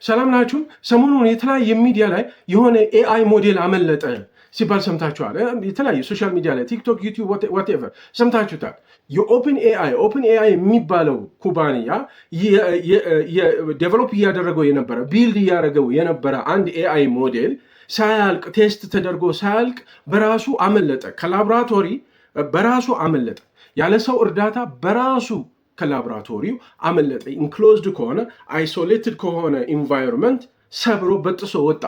ሰላም ናችሁ? ሰሞኑን የተለያየ ሚዲያ ላይ የሆነ ኤአይ ሞዴል አመለጠ ሲባል ሰምታችኋል። የተለያየ ሶሻል ሚዲያ ላይ ቲክቶክ፣ ዩቲዩብ ዋትኤቨር ሰምታችሁታል። የኦፕን ኤአይ የሚባለው ኩባንያ ዴቨሎፕ እያደረገው የነበረ ቢልድ እያደረገው የነበረ አንድ ኤአይ ሞዴል ሳያልቅ ቴስት ተደርጎ ሳያልቅ በራሱ አመለጠ። ከላቦራቶሪ በራሱ አመለጠ። ያለ ሰው እርዳታ በራሱ ከላቦራቶሪው አመለጠ። ኢንክሎዝድ ከሆነ አይሶሌትድ ከሆነ ኢንቫይሮንመንት ሰብሮ በጥሶ ወጣ።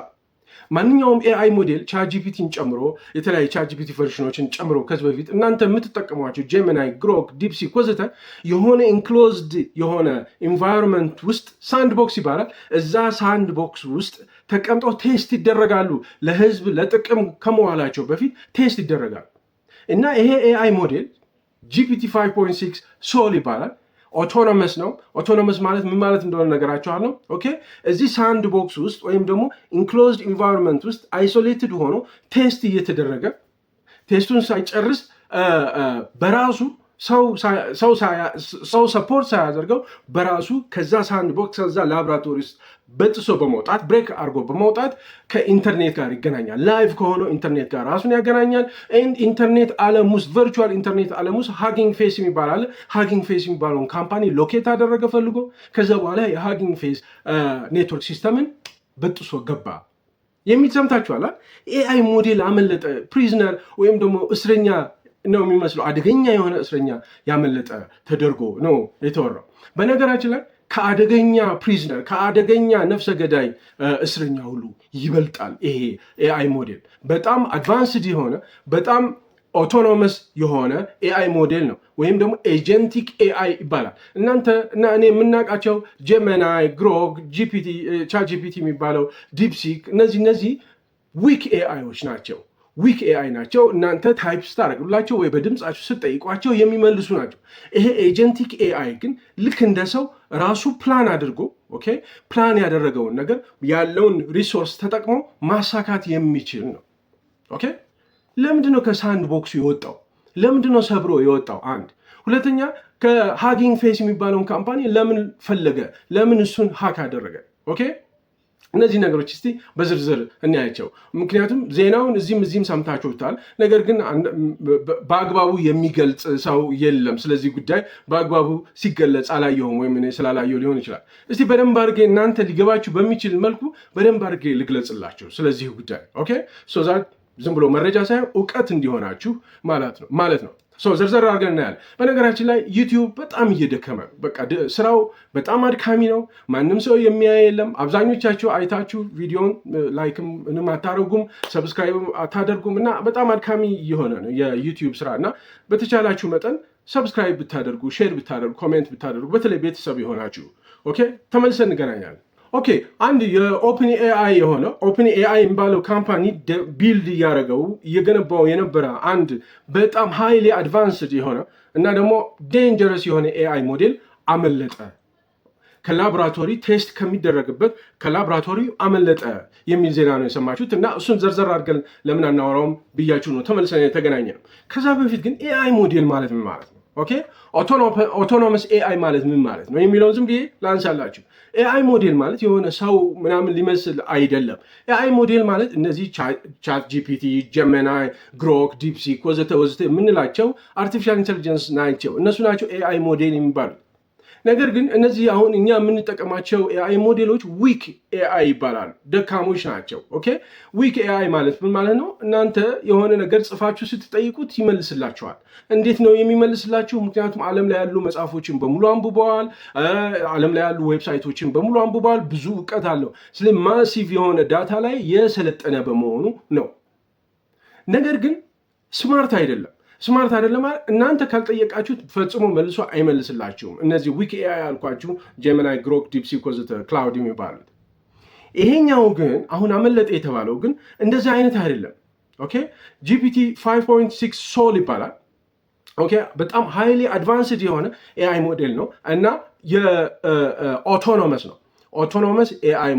ማንኛውም ኤአይ ሞዴል ቻትጂፒቲን ጨምሮ የተለያዩ ቻትጂፒቲ ቨርሽኖችን ጨምሮ ከዚህ በፊት እናንተ የምትጠቀሟቸው ጄሚናይ፣ ግሮክ፣ ዲፕሲክ ወዘተ የሆነ ኢንክሎዝድ የሆነ ኢንቫይሮንመንት ውስጥ ሳንድ ቦክስ ይባላል። እዛ ሳንድ ቦክስ ውስጥ ተቀምጠው ቴስት ይደረጋሉ። ለህዝብ ለጥቅም ከመዋላቸው በፊት ቴስት ይደረጋሉ። እና ይሄ ኤአይ ሞዴል ጂፒቲ 5.6 ሶል ይባላል። ኦቶኖመስ ነው። ኦቶኖመስ ማለት ምን ማለት እንደሆነ ነገራቸዋለሁ። ኦኬ፣ እዚህ ሳንድ ቦክስ ውስጥ ወይም ደግሞ ኢንክሎዝድ ኢንቫይሮንመንት ውስጥ አይሶሌትድ ሆኖ ቴስት እየተደረገ ቴስቱን ሳይጨርስ በራሱ ሰው ሰፖርት ሳያደርገው በራሱ ከዛ ሳንድ ቦክስ ከዛ ላቦራቶሪ ውስጥ በጥሶ በመውጣት ብሬክ አድርጎ በመውጣት ከኢንተርኔት ጋር ይገናኛል። ላይቭ ከሆነው ኢንተርኔት ጋር ራሱን ያገናኛል። ኢንተርኔት ዓለም ውስጥ ቨርቹዋል ኢንተርኔት ዓለም ውስጥ ሃጊንግ ፌስ የሚባል አለ። ሃጊንግ ፌስ የሚባለውን ካምፓኒ ሎኬት አደረገ ፈልጎ። ከዛ በኋላ የሃጊንግ ፌስ ኔትወርክ ሲስተምን በጥሶ ገባ የሚል ሰምታችኋል። ኤአይ ሞዴል አመለጠ። ፕሪዝነር ወይም ደግሞ እስረኛ ነው የሚመስለው። አደገኛ የሆነ እስረኛ ያመለጠ ተደርጎ ነው የተወራው። በነገራችን ላይ ከአደገኛ ፕሪዝነር ከአደገኛ ነፍሰ ገዳይ እስረኛ ሁሉ ይበልጣል ይሄ ኤአይ ሞዴል። በጣም አድቫንስድ የሆነ በጣም ኦቶኖመስ የሆነ ኤአይ ሞዴል ነው፣ ወይም ደግሞ ኤጀንቲክ ኤአይ ይባላል። እናንተ እና እኔ የምናውቃቸው ጄሚናይ፣ ግሮክ፣ ቻትጂፒቲ የሚባለው ዲፕሲክ፣ እነዚህ ዊክ ኤአይዎች ናቸው። ዊክ ኤአይ ናቸው። እናንተ ታይፕ ስታደርጉላቸው ወይ በድምፃቸው ስትጠይቋቸው የሚመልሱ ናቸው። ይሄ ኤጀንቲክ ኤአይ ግን ልክ እንደ ሰው ራሱ ፕላን አድርጎ ፕላን ያደረገውን ነገር ያለውን ሪሶርስ ተጠቅሞ ማሳካት የሚችል ነው። ኦኬ፣ ለምንድን ነው ከሳንድ ቦክሱ የወጣው? ለምንድን ነው ሰብሮ የወጣው? አንድ ሁለተኛ፣ ከሃጊንግ ፌስ የሚባለውን ካምፓኒ ለምን ፈለገ? ለምን እሱን ሀክ አደረገ? ኦኬ፣ እነዚህ ነገሮች እስቲ በዝርዝር እናያቸው። ምክንያቱም ዜናውን እዚህም ሰምታችሁታል። ነገር ግን በአግባቡ የሚገልጽ ሰው የለም። ስለዚህ ጉዳይ በአግባቡ ሲገለጽ አላየሁም፣ ወይም እኔ ስላላየሁ ሊሆን ይችላል። እስቲ በደንብ አድርጌ እናንተ ሊገባችሁ በሚችል መልኩ በደንብ አድርጌ ልግለጽላችሁ ስለዚህ ጉዳይ። ኦኬ፣ ሶ ዛት ዝም ብሎ መረጃ ሳይሆን እውቀት እንዲሆናችሁ ማለት ነው። ዘርዘር አድርገን እናያለን። በነገራችን ላይ ዩቲዩብ በጣም እየደከመ በቃ ስራው በጣም አድካሚ ነው። ማንም ሰው የሚያይ የለም። አብዛኞቻችሁ አይታችሁ ቪዲዮን ላይክም ምንም አታደርጉም፣ ሰብስክራይብም አታደርጉም እና በጣም አድካሚ የሆነ ነው የዩቲዩብ ስራ እና በተቻላችሁ መጠን ሰብስክራይብ ብታደርጉ፣ ሼር ብታደርጉ፣ ኮሜንት ብታደርጉ በተለይ ቤተሰብ የሆናችሁ ኦኬ። ተመልሰን እንገናኛለን። ኦኬ፣ አንድ የኦፕን ኤአይ የሆነ ኦፕን ኤአይ የሚባለው ካምፓኒ ቢልድ እየገነባው የነበረ አንድ በጣም ሃይሊ አድቫንስድ የሆነ እና ደግሞ ዴንጀረስ የሆነ ኤአይ ሞዴል አመለጠ። ከላቦራቶሪ ቴስት ከሚደረግበት ከላቦራቶሪ አመለጠ የሚል ዜና ነው የሰማችሁት። እና እሱን ዘርዘር አድርገን ለምን አናወራውም ብያችሁ ነው ተመልሰን የተገናኘ ነው። ከዛ በፊት ግን ኤአይ ሞዴል ማለት ምን ማለት ነው? ኦኬ፣ ኦቶኖመስ ኤአይ ማለት ምን ማለት ነው የሚለውን ዝም ብዬ ላንሳላችሁ። ኤአይ ሞዴል ማለት የሆነ ሰው ምናምን ሊመስል አይደለም። ኤአይ ሞዴል ማለት እነዚህ ቻት ጂፒቲ፣ ጀሚናይ፣ ግሮክ፣ ዲፕሲክ ወዘተ የምንላቸው አርቲፊሻል ኢንቴሊጀንስ ናቸው። እነሱ ናቸው ኤአይ ሞዴል የሚባሉት። ነገር ግን እነዚህ አሁን እኛ የምንጠቀማቸው ኤአይ ሞዴሎች ዊክ ኤአይ ይባላሉ። ደካሞች ናቸው። ኦኬ፣ ዊክ ኤአይ ማለት ምን ማለት ነው? እናንተ የሆነ ነገር ጽፋችሁ ስትጠይቁት ይመልስላችኋል። እንዴት ነው የሚመልስላችሁ? ምክንያቱም ዓለም ላይ ያሉ መጽሐፎችን በሙሉ አንብበዋል። ዓለም ላይ ያሉ ዌብሳይቶችን በሙሉ አንብበዋል። ብዙ እውቀት አለው። ስለዚህ ማሲቭ የሆነ ዳታ ላይ የሰለጠነ በመሆኑ ነው። ነገር ግን ስማርት አይደለም። ስማርት አይደለም ማለት እናንተ ካልጠየቃችሁት ፈጽሞ መልሶ አይመልስላችሁም። እነዚህ ዊክ ኤአይ ያልኳችሁ ጄሚናይ፣ ግሮክ፣ ዲፕሲክ ወዘተ ክላውድ የሚባሉት። ይሄኛው ግን አሁን አመለጠ የተባለው ግን እንደዚህ አይነት አይደለም። ኦኬ፣ ጂፒቲ 5.6 ሶል ይባላል። ኦኬ፣ በጣም ሃይሊ አድቫንስድ የሆነ ኤአይ ሞዴል ነው እና የኦቶኖመስ ነው። ኦቶኖመስ ኤአይ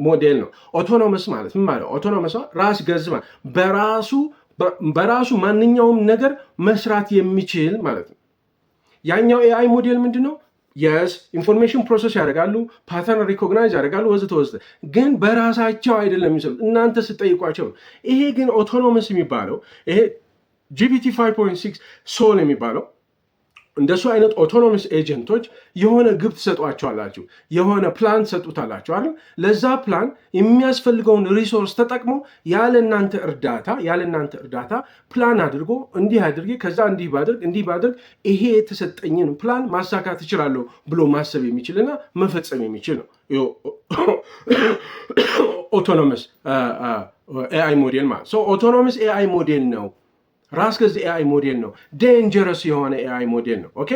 ሞዴል ነው። ኦቶኖመስ ማለት ምን ማለት? ኦቶኖመስ ራስ ገዝ ማለት በራሱ ማንኛውም ነገር መስራት የሚችል ማለት ነው። ያኛው ኤአይ ሞዴል ምንድነው? የስ ኢንፎርሜሽን ፕሮሰስ ያደርጋሉ፣ ፓተርን ሪኮግናይዝ ያደርጋሉ፣ ወዘተ ወዘተ። ግን በራሳቸው አይደለም የሚሰሩት፣ እናንተ ስጠይቋቸው። ይሄ ግን ኦቶኖመስ የሚባለው ይሄ GPT 5.6 ሶል የሚባለው እንደሱ አይነት ኦቶኖመስ ኤጀንቶች የሆነ ግብ ትሰጧቸዋላችሁ፣ የሆነ ፕላን ትሰጡታላችሁ አይደል? ለዛ ፕላን የሚያስፈልገውን ሪሶርስ ተጠቅሞ ያለ እናንተ እርዳታ ፕላን አድርጎ እንዲህ አድርጌ ከዛ እንዲህ ባድርግ ይሄ የተሰጠኝን ፕላን ማሳካት እችላለሁ ብሎ ማሰብ የሚችልና መፈጸም የሚችል ነው ኦቶኖመስ ኤአይ ሞዴል ማለት። ኦቶኖመስ ኤአይ ሞዴል ነው፣ ራስ ገዝ ኤአይ ሞዴል ነው፣ ዴንጀረስ የሆነ ኤአይ ሞዴል ነው። ኦኬ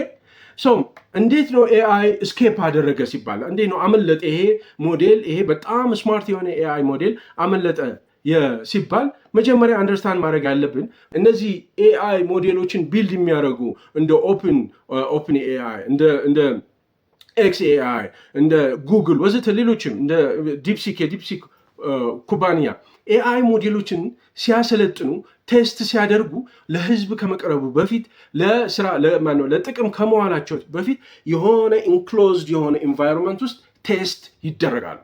ሶ እንዴት ነው ኤአይ ስኬፕ አደረገ ሲባል እንዴት ነው አመለጠ ይሄ ሞዴል፣ ይሄ በጣም ስማርት የሆነ ኤአይ ሞዴል አመለጠ ሲባል መጀመሪያ አንደርስታንድ ማድረግ ያለብን እነዚህ ኤአይ ሞዴሎችን ቢልድ የሚያደርጉ እንደ ኦፕን ኤአይ እንደ ኤክስ ኤአይ እንደ ጉግል ወዘተ ሌሎችም እንደ ዲፕሲክ ኩባንያ ኤአይ ሞዴሎችን ሲያሰለጥኑ ቴስት ሲያደርጉ ለህዝብ ከመቅረቡ በፊት ለጥቅም ከመዋላቸው በፊት የሆነ ኢንክሎዝድ የሆነ ኢንቫይሮንመንት ውስጥ ቴስት ይደረጋሉ።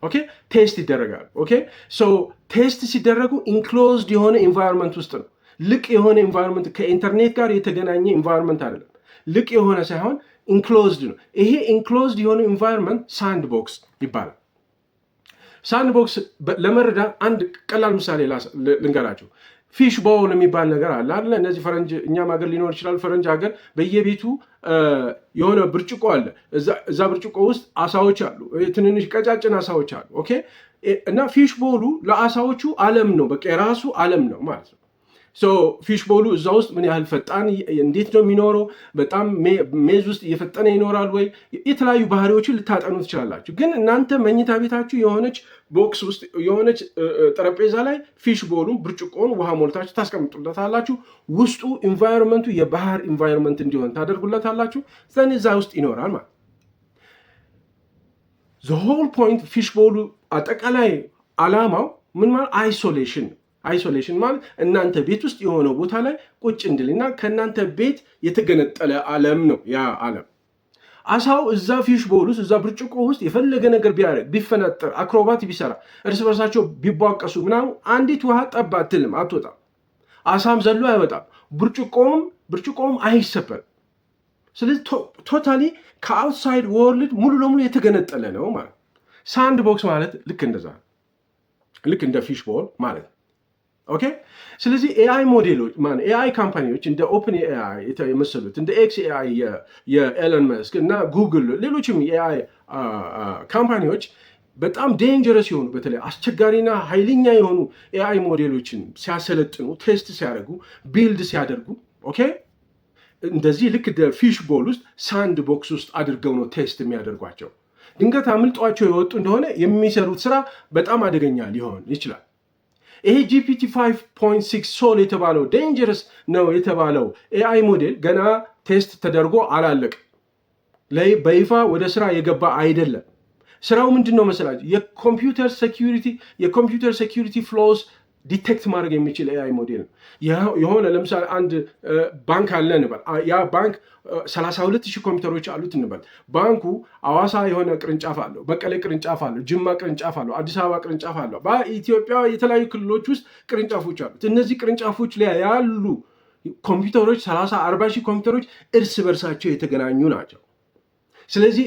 ኦኬ ቴስት ይደረጋሉ። ኦኬ ሶ ቴስት ሲደረጉ ኢንክሎዝድ የሆነ ኢንቫይሮንመንት ውስጥ ነው። ልቅ የሆነ ኢንቫይሮንመንት ከኢንተርኔት ጋር የተገናኘ ኢንቫይሮንመንት አይደለም። ልቅ የሆነ ሳይሆን ኢንክሎዝድ ነው። ይሄ ኢንክሎዝድ የሆነ ኢንቫይሮንመንት ሳንድ ቦክስ ይባላል። ሳንድ ቦክስ ለመረዳት አንድ ቀላል ምሳሌ ልንገራቸው። ፊሽ ቦል የሚባል ነገር አለ አይደል? እነዚህ ፈረንጅ እኛም ሀገር ሊኖር ይችላል። ፈረንጅ ሀገር በየቤቱ የሆነ ብርጭቆ አለ። እዛ ብርጭቆ ውስጥ አሳዎች አሉ፣ ትንንሽ ቀጫጭን አሳዎች አሉ። ኦኬ እና ፊሽ ቦሉ ለአሳዎቹ ዓለም ነው፣ በቃ የራሱ ዓለም ነው ማለት ነው። ፊሽ ቦሉ እዛ ውስጥ ምን ያህል ፈጣን እንዴት ነው የሚኖረው? በጣም ሜዝ ውስጥ እየፈጠነ ይኖራል ወይ? የተለያዩ ባህሪዎችን ልታጠኑ ትችላላችሁ። ግን እናንተ መኝታ ቤታችሁ የሆነች ቦክስ ውስጥ የሆነች ጠረጴዛ ላይ ፊሽ ቦሉ ብርጭቆን ውሃ ሞልታችሁ ታስቀምጡለታላችሁ። ውስጡ ኢንቫይሮንመንቱ የባህር ኢንቫይሮንመንት እንዲሆን ታደርጉለታላችሁ። ዘን እዛ ውስጥ ይኖራል ማለት ዘ ሆል ፖይንት ፊሽ ቦሉ አጠቃላይ ዓላማው ምን ማለት አይሶሌሽን ማለት እናንተ ቤት ውስጥ የሆነ ቦታ ላይ ቁጭ እንድልና ከእናንተ ቤት የተገነጠለ ዓለም ነው ያ ዓለም። አሳው እዛ ፊሽ ቦል ውስጥ እዛ ብርጭቆ ውስጥ የፈለገ ነገር ቢያደርግ ቢፈነጠር አክሮባት ቢሰራ እርስ በርሳቸው ቢቧቀሱ ምናምን አንዲት ውሃ ጠብ አትልም፣ አትወጣም። አሳም ዘሎ አይወጣም፣ ብርጭቆም አይሰበርም። ስለዚህ ቶታሊ ከአውትሳይድ ወርልድ ሙሉ ለሙሉ የተገነጠለ ነው ማለት። ሳንድ ቦክስ ማለት ልክ እንደዛ ልክ እንደ ፊሽ ቦል ማለት ነው። ኦኬ ስለዚህ ኤአይ ሞዴሎች ኤአይ ካምፓኒዎች እንደ ኦፕን ኤአይ የመሰሉት እንደ ኤክስ ኤአይ የኤለን መስክ እና ጉግል ሌሎችም የኤአይ ካምፓኒዎች በጣም ዴንጀረስ የሆኑ በተለይ አስቸጋሪና ኃይለኛ የሆኑ ኤአይ ሞዴሎችን ሲያሰለጥኑ ቴስት ሲያደርጉ ቢልድ ሲያደርጉ ኦኬ እንደዚህ ልክ እንደ ፊሽ ቦል ውስጥ ሳንድ ቦክስ ውስጥ አድርገው ነው ቴስት የሚያደርጓቸው። ድንገት አምልጧቸው የወጡ እንደሆነ የሚሰሩት ስራ በጣም አደገኛ ሊሆን ይችላል። ይሄ GPT 5.6 ሶል የተባለው ዴንጀረስ ነው የተባለው ኤአይ ሞዴል ገና ቴስት ተደርጎ አላለቅም። በይፋ ወደ ስራ የገባ አይደለም። ስራው ምንድን ነው መሰላችሁ? የኮምፒውተር ሴኪሪቲ ፍሎስ ዲቴክት ማድረግ የሚችል ኤአይ ሞዴል ነው። የሆነ ለምሳሌ አንድ ባንክ አለ እንበል። ያ ባንክ 32,000 ኮምፒውተሮች አሉት እንበል። ባንኩ አዋሳ የሆነ ቅርንጫፍ አለው፣ መቀሌ ቅርንጫፍ አለው፣ ጅማ ቅርንጫፍ አለው፣ አዲስ አበባ ቅርንጫፍ አለው። በኢትዮጵያ የተለያዩ ክልሎች ውስጥ ቅርንጫፎች አሉት። እነዚህ ቅርንጫፎች ላይ ያሉ ኮምፒውተሮች 40,000 ኮምፒውተሮች እርስ በርሳቸው የተገናኙ ናቸው። ስለዚህ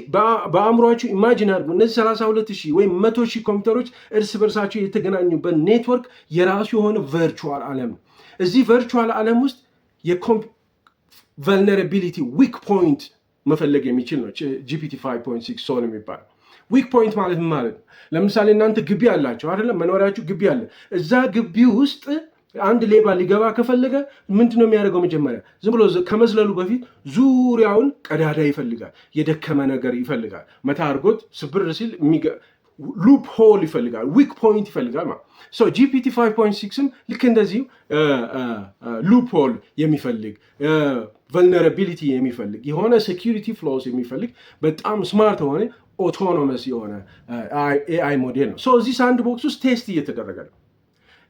በአእምሯችሁ ኢማጂን አድርጉ። እነዚህ 32,000 ወይም 100,000 ኮምፒውተሮች እርስ በርሳቸው የተገናኙበት ኔትወርክ የራሱ የሆነ ቨርቹዋል ዓለም ነው። እዚህ ቨርቹዋል ዓለም ውስጥ ቨልነራቢሊቲ ዊክ ፖይንት መፈለግ የሚችል ነው GPT 5.6 ሶል የሚባለው። ዊክ ፖይንት ማለት ምን ማለት ነው? ለምሳሌ እናንተ ግቢ አላቸው አይደለም? መኖሪያችሁ ግቢ አለ። እዛ ግቢ ውስጥ አንድ ሌባ ሊገባ ከፈለገ ምንድነው የሚያደርገው? መጀመሪያ ዝም ብሎ ከመዝለሉ በፊት ዙሪያውን ቀዳዳ ይፈልጋል፣ የደከመ ነገር ይፈልጋል። መታ አድርጎት ስብር ሲል ሉፕ ሆል ይፈልጋል፣ ዊክ ፖይንት ይፈልጋል ማለት ነው። GPT 5.6ም ልክ እንደዚህ ሉፕ ሆል የሚፈልግ ቨልነራቢሊቲ የሚፈልግ የሆነ ሴኪሪቲ ፍሎስ የሚፈልግ በጣም ስማርት የሆነ ኦቶኖመስ የሆነ ኤአይ ሞዴል ነው። እዚህ ሳንድ ቦክስ ውስጥ ቴስት እየተደረገ ነው።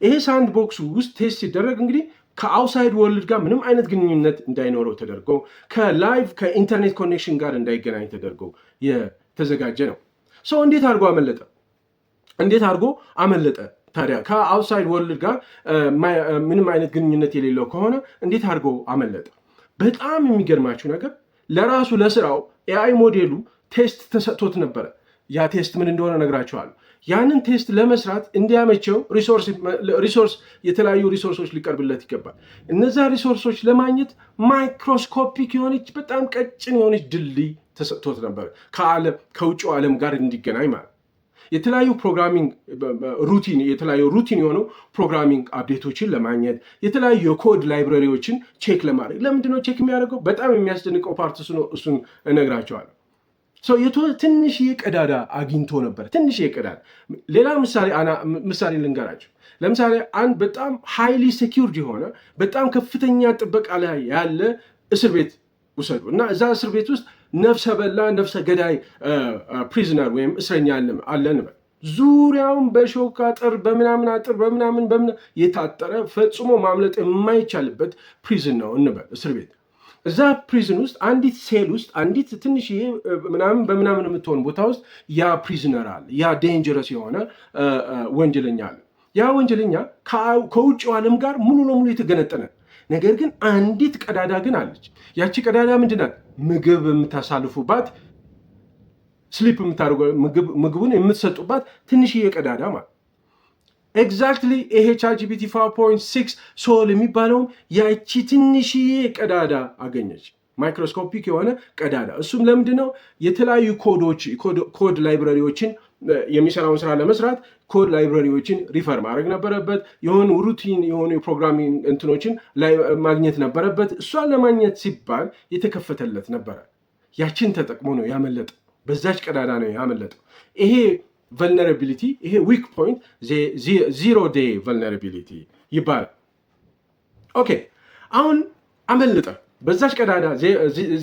ይሄ ሳንድ ቦክስ ውስጥ ቴስት ሲደረግ እንግዲህ ከአውትሳይድ ወርልድ ጋር ምንም አይነት ግንኙነት እንዳይኖረው ተደርጎ ከላይቭ ከኢንተርኔት ኮኔክሽን ጋር እንዳይገናኝ ተደርጎ የተዘጋጀ ነው። ሰው እንዴት አድርጎ አመለጠ? ታዲያ ከአውትሳይድ ወርልድ ጋር ምንም አይነት ግንኙነት የሌለው ከሆነ እንዴት አድርጎ አመለጠ? በጣም የሚገርማችሁ ነገር ለራሱ ለስራው ኤአይ ሞዴሉ ቴስት ተሰጥቶት ነበረ። ያ ቴስት ምን እንደሆነ ነግራችኋለሁ። ያንን ቴስት ለመስራት እንዲያመቸው ሪሶርስ የተለያዩ ሪሶርሶች ሊቀርብለት ይገባል። እነዛ ሪሶርሶች ለማግኘት ማይክሮስኮፒክ የሆነች በጣም ቀጭን የሆነች ድልድይ ተሰጥቶት ነበር ከውጭው ዓለም ጋር እንዲገናኝ ማለት። የተለያዩ ሩቲን የሆኑ ፕሮግራሚንግ አፕዴቶችን ለማግኘት የተለያዩ የኮድ ላይብረሪዎችን ቼክ ለማድረግ ለምንድነው ቼክ የሚያደርገው? በጣም የሚያስደንቀው ፓርት እሱን እነግራቸዋለሁ። ትንሽዬ ቀዳዳ አግኝቶ ነበር። ትንሽዬ ቀዳዳ። ሌላ ምሳሌ ልንገራቸው። ለምሳሌ አንድ በጣም ሃይሊ ሴኪውርድ የሆነ በጣም ከፍተኛ ጥበቃ ላይ ያለ እስር ቤት ውሰዱ እና እዛ እስር ቤት ውስጥ ነፍሰ በላ ነፍሰ ገዳይ ፕሪዝነር ወይም እስረኛ አለ እንበል። ዙሪያውን በሾክ አጥር በምናምን የታጠረ ፈጽሞ ማምለጥ የማይቻልበት ፕሪዝን ነው እንበል፣ እስር ቤት። እዛ ፕሪዝን ውስጥ አንዲት ሴል ውስጥ አንዲት ትንሽዬ በምናምን የምትሆን ቦታ ውስጥ ያ ፕሪዝነር አለ፣ ያ ዴንጀረስ የሆነ ወንጀለኛ አለ። ያ ወንጀለኛ ከውጭው ዓለም ጋር ሙሉ ለሙሉ የተገነጠነ፣ ነገር ግን አንዲት ቀዳዳ ግን አለች። ያቺ ቀዳዳ ምንድናት? ምግብ የምታሳልፉባት፣ ስሊፕ የምታደርጉ ምግቡን የምትሰጡባት ትንሽዬ ቀዳዳ ማለት። ኤግዛክትሊ ይሄ ቻትጂፒቲ 4.6 ሶል የሚባለውም ያቺ ትንሽዬ ቀዳዳ አገኘች። ማይክሮስኮፒክ የሆነ ቀዳዳ። እሱም ለምንድን ነው? የተለያዩ ኮድ ላይብረሪዎችን የሚሰራውን ስራ ለመስራት ኮድ ላይብረሪዎችን ሪፈር ማድረግ ነበረበት። የሆኑ ሩቲን የሆኑ የፕሮግራሚንግ እንትኖችን ማግኘት ነበረበት። እሷን ለማግኘት ሲባል የተከፈተለት ነበረ። ያችን ተጠቅሞ ነው ያመለጠው። በዛች ቀዳዳ ነው ያመለጠው። ይሄ ቨልነራቢሊቲ፣ ይሄ ዊክ ፖይንት ዚሮ ዴይ ቨልነራቢሊቲ ይባላል። ኦኬ፣ አሁን አመለጠ። በዛች ቀዳዳ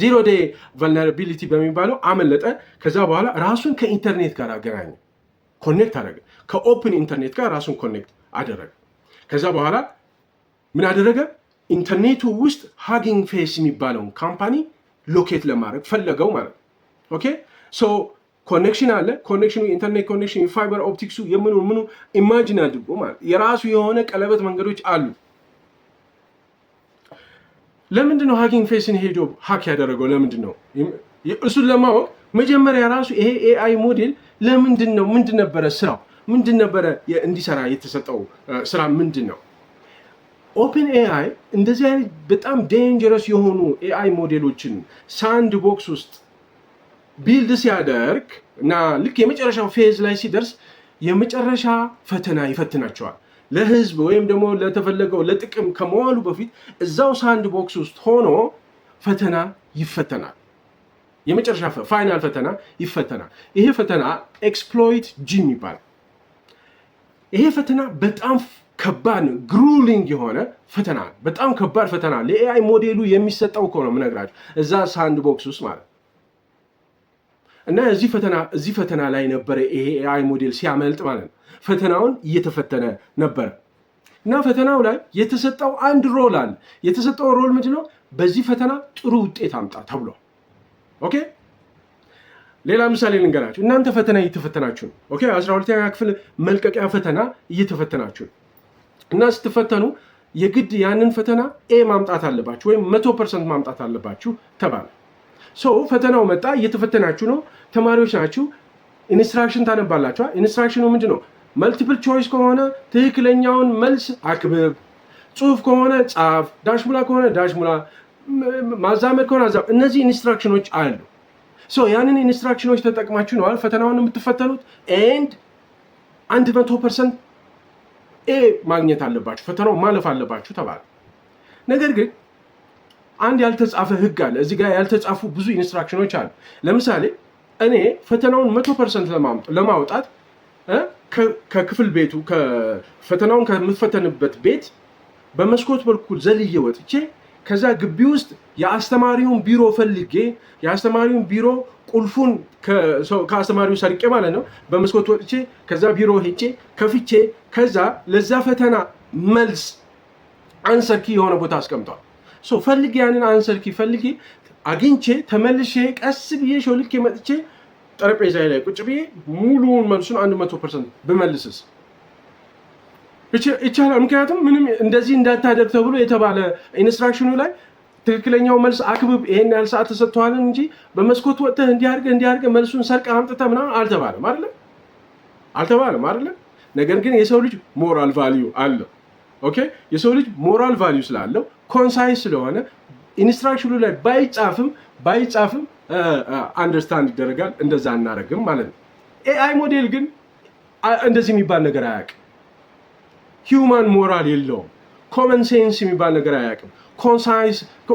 ዚሮ ዴይ ቨልነራቢሊቲ በሚባለው አመለጠ። ከዛ በኋላ ራሱን ከኢንተርኔት ጋር አገናኘ፣ ኮኔክት አደረገ። ከኦፕን ኢንተርኔት ጋር ራሱን ኮኔክት አደረገ። ከዛ በኋላ ምን አደረገ? ኢንተርኔቱ ውስጥ ሃጊንግ ፌስ የሚባለውን ካምፓኒ ሎኬት ለማድረግ ፈለገው ማለት ነው። ኦኬ፣ ሶ ኮኔክሽን አለ። ኮኔክሽኑ ኢንተርኔት ኮኔክሽን የፋይበር ኦፕቲክሱ ምኑ ኢማጂን አድርጎ ማለት የራሱ የሆነ ቀለበት መንገዶች አሉ። ለምንድን ነው ሃኪንግ ፌስን ሄዶ ሃክ ያደረገው? ለምንድን ነው? እሱን ለማወቅ መጀመሪያ ራሱ ይሄ ኤአይ ሞዴል ምንድን ነበረ ስራው? ምንድን ነበረ እንዲሰራ የተሰጠው ስራ ምንድን ነው? ኦፕን ኤአይ እንደዚህ አይነት በጣም ዴንጀረስ የሆኑ ኤአይ ሞዴሎችን ሳንድ ቦክስ ውስጥ ቢልድ ሲያደርግ እና ልክ የመጨረሻው ፌዝ ላይ ሲደርስ የመጨረሻ ፈተና ይፈትናቸዋል። ለህዝብ ወይም ደግሞ ለተፈለገው ለጥቅም ከመዋሉ በፊት እዛው ሳንድ ቦክስ ውስጥ ሆኖ ፈተና ይፈተናል። የመጨረሻ ፋይናል ፈተና ይፈተናል። ይሄ ፈተና ኤክስፕሎይት ጂም ይባላል። ይሄ ፈተና በጣም ከባድ ነው። ግሩሊንግ የሆነ ፈተና፣ በጣም ከባድ ፈተና ለኤአይ ሞዴሉ የሚሰጠው እኮ ነው የምነግራችሁ፣ እዛ ሳንድ ቦክስ ውስጥ ማለት እና እዚህ ፈተና ላይ ነበረ ይሄ ኤአይ ሞዴል ሲያመልጥ ማለት ነው። ፈተናውን እየተፈተነ ነበረ እና ፈተናው ላይ የተሰጠው አንድ ሮል አለ። የተሰጠው ሮል ምንድነው? በዚህ ፈተና ጥሩ ውጤት አምጣ ተብሎ። ኦኬ፣ ሌላ ምሳሌ ልንገራችሁ። እናንተ ፈተና እየተፈተናችሁ ነው። ኦኬ፣ 12ኛ ክፍል መልቀቂያ ፈተና እየተፈተናችሁ ነው እና ስትፈተኑ የግድ ያንን ፈተና ኤ ማምጣት አለባችሁ ወይም 100% ማምጣት አለባችሁ ተባለ። ፈተናው መጣ፣ እየተፈተናችሁ ነው፣ ተማሪዎች ናችሁ። ኢንስትራክሽን ታነባላችኋል። ኢንስትራክሽኑ ምንድነው? መልቲፕል ቾይስ ከሆነ ትክክለኛውን መልስ አክብብ፣ ጽሁፍ ከሆነ ጻፍ፣ ዳሽሙላ ከሆነ ዳሽሙላ፣ ማዛመድ ከሆነ አዛም። እነዚህ ኢንስትራክሽኖች አሉ። ያንን ኢንስትራክሽኖች ተጠቅማችሁ ነው ፈተናውን የምትፈተኑት። ኤንድ 100% ኤ ማግኘት አለባችሁ፣ ፈተናው ማለፍ አለባችሁ ተባለ። ነገር ግን አንድ ያልተጻፈ ህግ አለ። እዚህ ጋር ያልተጻፉ ብዙ ኢንስትራክሽኖች አሉ። ለምሳሌ እኔ ፈተናውን 100% ለማውጣት ከክፍል ቤቱ ፈተናውን ከምትፈተንበት ቤት በመስኮት በኩል ዘልዬ ወጥቼ ከዛ ግቢ ውስጥ የአስተማሪውን ቢሮ ፈልጌ የአስተማሪውን ቢሮ ቁልፉን ከአስተማሪው ሰርቄ ማለት ነው በመስኮት ወጥቼ ከዛ ቢሮ ሄጄ ከፍቼ ከዛ ለዛ ፈተና መልስ አንሰር ኪ የሆነ ቦታ አስቀምጧል። ሶ ፈልጌ ያንን አንሰር ኪ ፈልጌ አግኝቼ ተመልሼ ቀስ ብዬ ሾልኬ መጥቼ ጠረጴዛ ላይ ቁጭ ብዬ ሙሉውን መልሱን 100% ብመልስስ ይቻላል። ምክንያቱም ምንም እንደዚህ እንዳታደርግ ተብሎ የተባለ ኢንስትራክሽኑ ላይ ትክክለኛው መልስ አክብብ፣ ይሄን ያህል ሰዓት ተሰጥቷል እንጂ በመስኮት ወጥተህ እንዲያርገህ መልሱን ሰርቀህ አምጥተህ ምናምን አልተባለም አይደለ? ነገር ግን የሰው ልጅ ሞራል ቫልዩ አለው። ኦኬ፣ የሰው ልጅ ሞራል ቫልዩ ስላለው ኮንሳይስ ስለሆነ ኢንስትራክሽኑ ላይ ባይጻፍም አንደርስታንድ ይደረጋል። እንደዛ እናደርግም ማለት ነው። ኤአይ ሞዴል ግን እንደዚህ የሚባል ነገር አያውቅም። ሂውማን ሞራል የለውም። ኮመን ሴንስ የሚባል ነገር አያውቅም።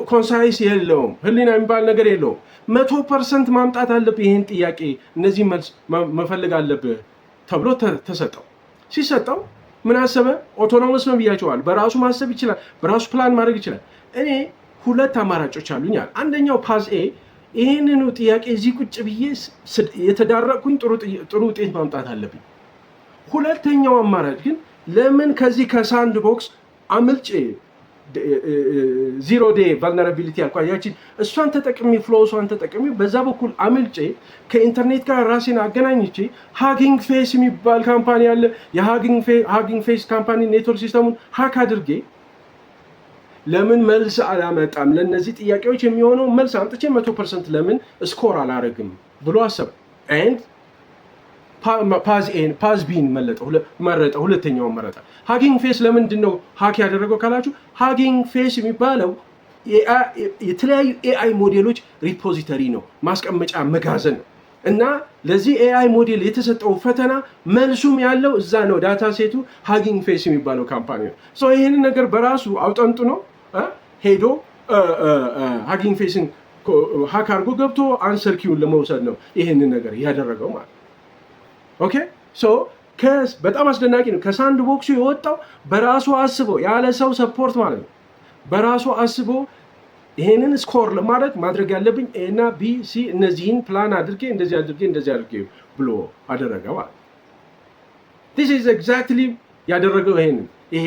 ኮንሳይስ የለውም። ህሊና የሚባል ነገር የለውም። 100% ማምጣት አለብህ ይህን ጥያቄ፣ እነዚህ መልስ መፈለግ አለብህ ተብሎ ተሰጠው። ሲሰጠው ምን አሰበ? ኦቶኖመስ ነው ብያቸዋል። በራሱ ማሰብ ይችላል። በራሱ ፕላን ማድረግ ይችላል። እኔ 2 አማራጮች አሉኛል። አንደኛው ፓዝ ኤ፣ ይህንኑ ጥያቄ እዚህ ቁጭ ብዬ የተዳረቅኩኝ ጥሩ ውጤት ማምጣት አለብኝ። ሁለተኛው አማራጭ ግን ለምን ከዚህ ከሳንድ ቦክስ አምልጬ ዚሮ ዴይ ቫልነራቢሊቲ ያልኳያችን እሷን ተጠቅሜ በዛ በኩል አምልጬ ከኢንተርኔት ጋር ራሴን አገናኝቼ ሃጊንግ ፌስ የሚባል ካምፓኒ አለ። የሃጊንግ ፌስ ካምፓኒ ኔትወርክ ሲስተሙን ሃክ አድርጌ ለምን መልስ አላመጣም? ለእነዚህ ጥያቄዎች የሚሆነው መልስ አምጥቼ 100% ለምን ስኮር አላረግም ብሎ አሰበ። ኤንድ ፓዝ ቢን መረጠ። ሁለተኛውን መረጠ። ሃጊንግ ፌስ ለምንድን ነው ሃክ ያደረገው ካላችሁ፣ ሃጊንግ ፌስ የሚባለው የተለያዩ ኤአይ ሞዴሎች ሪፖዚተሪ ነው፣ ማስቀመጫ መጋዘን ነው። እና ለዚህ ኤአይ ሞዴል የተሰጠው ፈተና መልሱም ያለው እዛ ነው። ዳታ ሴቱ ሃጊንግ ፌስ የሚባለው ካምፓኒ ነው። ይህንን ነገር በራሱ አውጠንጥኖ ሄዶ ሃጊንግ ፌስን ሃክ አድርጎ ገብቶ አንሰር ኪውን ለመውሰድ ነው ይህንን ነገር ያደረገው ማለት ነው። ኦኬ በጣም አስደናቂ ነው። ከሳንድ ቦክሱ የወጣው በራሱ አስቦ ያለ ሰው ሰፖርት ማለት ነው። በራሱ አስቦ ይሄንን ስኮር ማድረግ ያለብኝ ኤ እና ቢ ሲ እነዚህን ፕላን አድርጌ እንደዚህ አድርጌ ብሎ አደረገ ማለት ነው። this is exactly ያደረገው ይሄ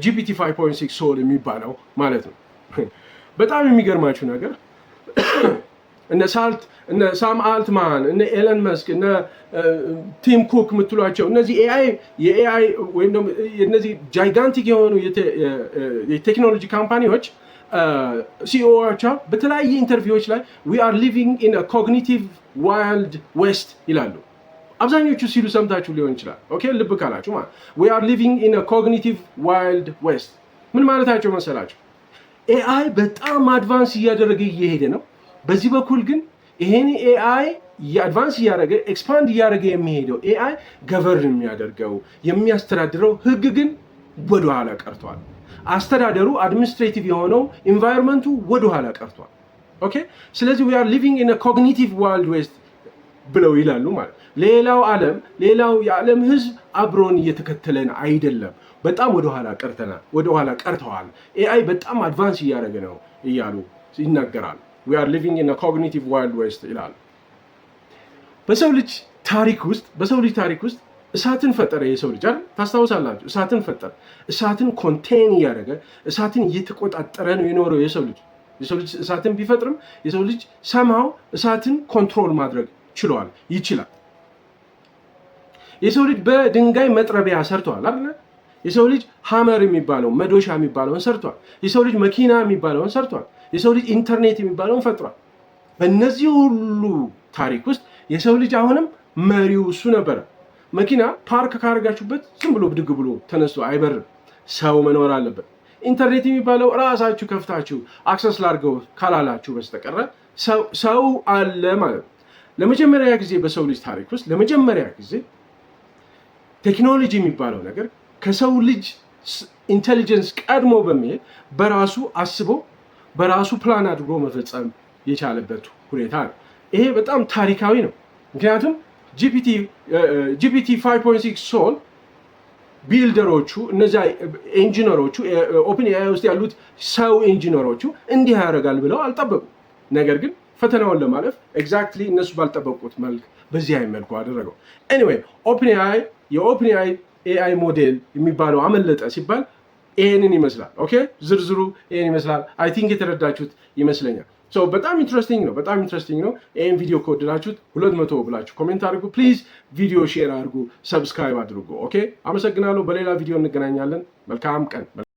GPT 5.6 ሶል የሚባለው ማለት ነው። በጣም የሚገርማችሁ ነገር እነ ሳም አልትማን እነ ኤለን መስክ እነ ቲም ኩክ የምትሏቸው እነዚህ የኤአይ ወይም ደግሞ እነዚህ ጃይጋንቲክ የሆኑ የቴክኖሎጂ ካምፓኒዎች ሲኢኦዎቻቸው በተለያየ ኢንተርቪዎች ላይ we are living in a cognitive wild west ይላሉ። አብዛኞቹ ሲሉ ሰምታችሁ ሊሆን ይችላል። ኦኬ ልብ ካላችሁ ማለት we are living in a cognitive wild west ምን ማለታቸው መሰላችሁ? ኤአይ በጣም አድቫንስ እያደረገ እየሄደ ነው። በዚህ በኩል ግን ይሄን ኤአይ የአድቫንስ እያደረገ ኤክስፓንድ እያደረገ የሚሄደው ኤአይ ገቨርን የሚያደርገው የሚያስተዳድረው ህግ ግን ወደኋላ ቀርቷል። አስተዳደሩ አድሚኒስትሬቲቭ የሆነው ኢንቫይሮንመንቱ ወደኋላ ቀርቷል። ኦኬ ስለዚህ we are living in a cognitive wild west ብለው ይላሉ ማለት ሌላው የዓለም ህዝብ አብሮን እየተከተለን አይደለም። በጣም ወደኋላ ቀርተዋል። ኤአይ በጣም አድቫንስ እያደረገ ነው እያሉ ይናገራሉ። we are living in a cognitive wild west ይላሉ። በሰው ልጅ ታሪክ ውስጥ እሳትን ፈጠረ የሰው ልጅ አይደል? ታስታውሳላችሁ? እሳትን ፈጠረ። እሳትን ኮንቴን እያደረገ እሳትን እየተቆጣጠረ ነው የኖረው የሰው ልጅ እሳትን ቢፈጥርም የሰው ልጅ ሰማው እሳትን ኮንትሮል ማድረግ ይችላል። የሰው ልጅ በድንጋይ መጥረቢያ ሰርቷል አይደል? የሰው ልጅ ሃመር የሚባለው መዶሻ የሚባለውን ሰርቷል። የሰው ልጅ መኪና የሚባለውን ሰርቷል። የሰው ልጅ ኢንተርኔት የሚባለውን ፈጥሯል። በእነዚህ ሁሉ ታሪክ ውስጥ የሰው ልጅ አሁንም መሪው እሱ ነበረ። መኪና ፓርክ ካደረጋችሁበት ዝም ብሎ ብድግ ብሎ ተነስቶ አይበርም። ሰው መኖር አለበት። ኢንተርኔት የሚባለው ራሳችሁ ከፍታችሁ አክሰስ ላድርገው ካላላችሁ በስተቀረ ሰው አለ ማለት ነው። ለመጀመሪያ ጊዜ በሰው ልጅ ታሪክ ውስጥ ቴክኖሎጂ የሚባለው ነገር ከሰው ልጅ ኢንቴሊጀንስ ቀድሞ በመሄድ በራሱ አስቦ በራሱ ፕላን አድርጎ መፈጸም የቻለበት ሁኔታ ነው። ይሄ በጣም ታሪካዊ ነው። ምክንያቱም GPT 5.6 ሶል ቢልደሮቹ እነዚያ ኢንጂነሮቹ ኦፕን ኤአይ ውስጥ ያሉት ሰው ኢንጂነሮቹ እንዲህ ያደርጋል ብለው አልጠበቁም። ነገር ግን ፈተናውን ለማለፍ ኤግዛክትሊ እነሱ ባልጠበቁት መልክ በዚህ አይነት መልኩ አደረገው። ኤኒዌይ የኦፕን ኤአይ ኤአይ ሞዴል የሚባለው አመለጠ ሲባል ይሄንን ይመስላል። ኦኬ ዝርዝሩ ይሄን ይመስላል። አይ ቲንክ የተረዳችሁት ይመስለኛል። በጣም ኢንትረስቲንግ ነው። ይህን ቪዲዮ ከወደዳችሁት 200 ብላችሁ ኮሜንት አድርጉ። ፕሊዝ ቪዲዮ ሼር አድርጉ፣ ሰብስክራይብ አድርጉ። ኦኬ አመሰግናለሁ። በሌላ ቪዲዮ እንገናኛለን። መልካም ቀን።